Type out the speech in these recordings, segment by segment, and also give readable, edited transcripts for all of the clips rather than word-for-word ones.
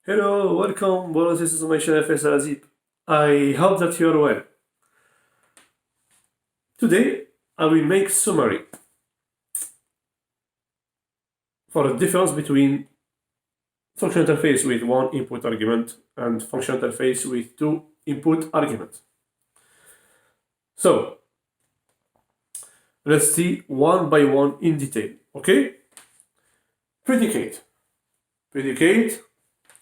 Hello, welcome, brothers and sisters on my channel, Faisal Azib. I hope that you are well. Today, I will make summary for the difference between function interface with one input argument and function interface with two input arguments. So, let's see one by one in detail, okay? Predicate. Predicate,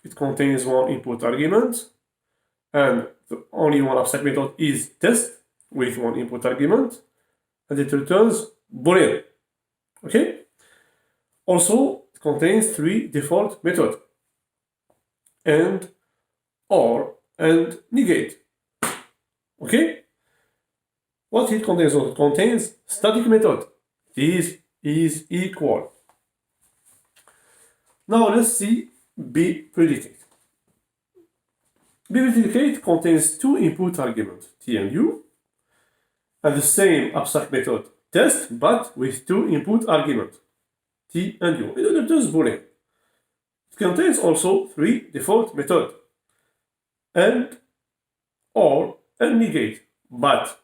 it contains one input argument, and the only one abstract method is test with one input argument, and it returns Boolean. Okay? Also, it contains three default methods: and, or, and negate. Okay? What it contains? It contains static method. This is equal. Now let's see BiPredicate. BiPredicate contains two input arguments, t and u, and the same abstract method test, but with two input arguments, t and u. It returns Boolean. It contains also three default methods: and, or, and negate. But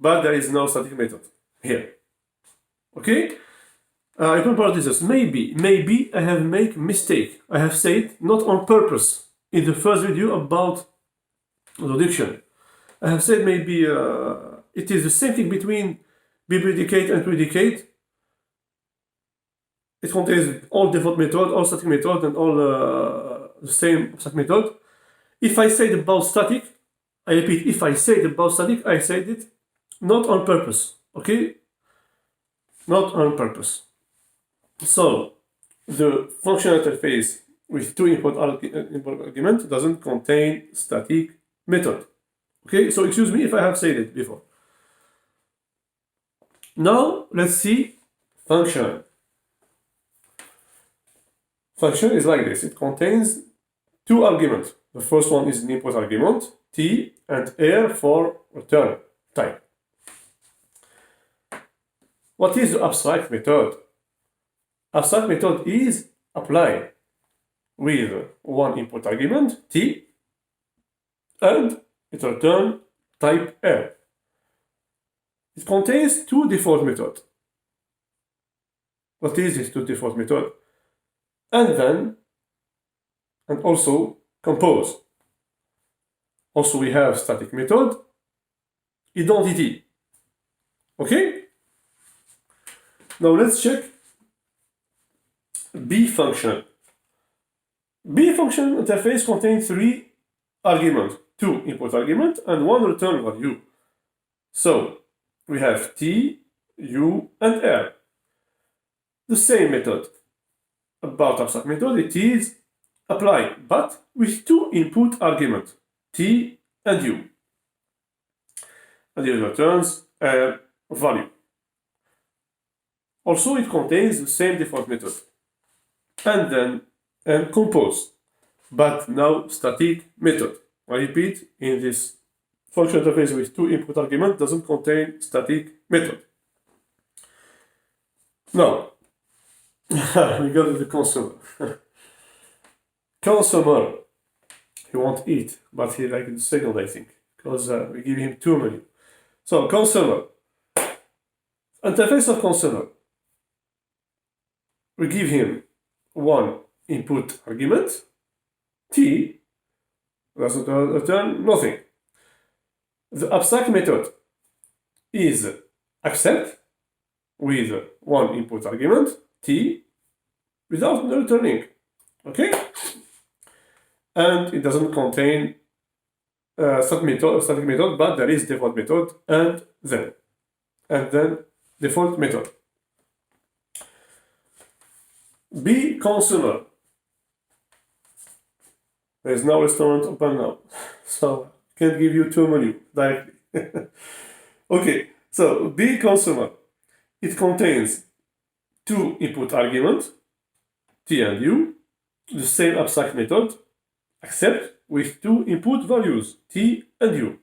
there is no static method here. Okay? I can practice this. Maybe I have made mistake. I have said not on purpose in the first video about the dictionary. I have said maybe it is the same thing between BiPredicate and predicate. It contains all default method, all static method, and all the same static method. If I said about static, I repeat, if I said about static, I said it not on purpose. Okay? Not on purpose. So, the function interface with two input argument doesn't contain static method. Okay, so excuse me if I have said it before. Now, let's see function. Function is like this. It contains two arguments. The first one is an input argument, t, and r for return type. What is the abstract method? Abstract method is apply with one input argument, t, and it returns type r. It contains two default methods. What is this two default method? And then, and also compose. Also we have static method, identity. Okay? Now let's check BiFunction. BiFunction interface contains three arguments, two input arguments and one return value. So we have t, u, and r. The same method. About abstract method, it is apply, but with two input arguments, t and u. And it returns a value. Also, it contains the same default method. And then compose, but now static method. I repeat, in this function interface with two input arguments doesn't contain static method. Now, we go to the consumer. Consumer, he won't eat, but he like the second, I think, because we give him too many. So, consumer. Interface of consumer. We give him one input argument, t, doesn't return nothing. The abstract method is accept with one input argument, t, without returning. Okay? And it doesn't contain static method, but there is default method and then default method. BiConsumer. There is no restaurant open now, so can't give you too many directly. Okay, so BiConsumer. It contains two input arguments, t and u, the same abstract method, except with two input values, t and u.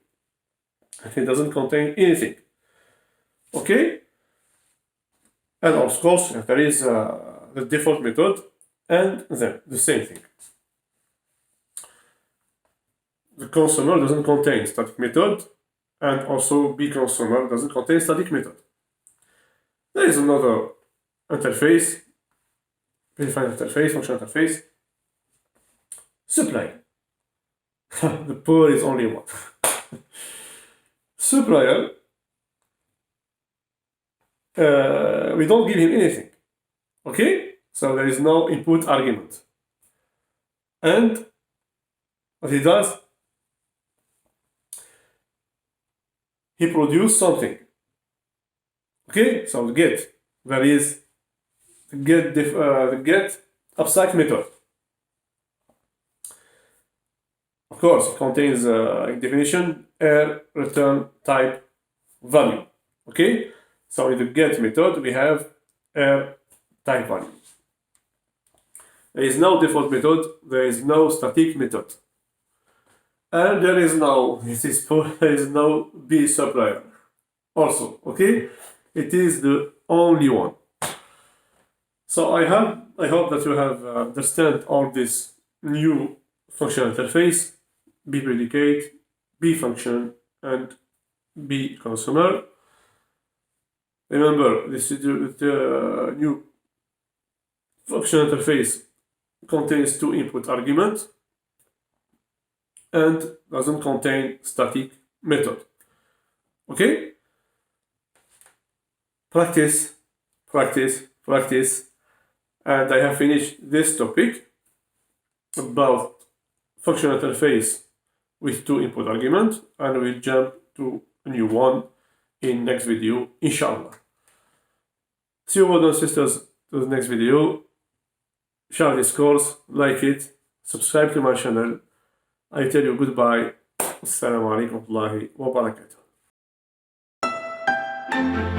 It doesn't contain anything. Okay? And of course, there is the default method and then the same thing. the consumer doesn't contain static method, and also BiConsumer doesn't contain static method. There is another interface, predefined interface, function interface, Supplier. The poor is only one. Supplier, we don't give him anything. Okay? So there is no input argument. And what he does, he produces something. Okay? So the get, there is the get abstract method. Of course, it contains a definition, return type value. Okay? So in the get method, we have type value. There is no default method, there is no static method. And there is no BiSupplier also, okay? It is the only one. So I hope that you have understand all this new function interface, BiPredicate, BiFunction, and BiConsumer. Remember, this is the new function interface contains two input arguments and doesn't contain static method. Okay? Practice, practice, practice. And I have finished this topic about function interface with two input arguments, and we'll jump to a new one in next video, inshallah. See you brothers and sisters to the next video. Share this course, like it, subscribe to my channel. I tell you goodbye. Assalamu alaikum wa rahmatullahi wa barakatuh.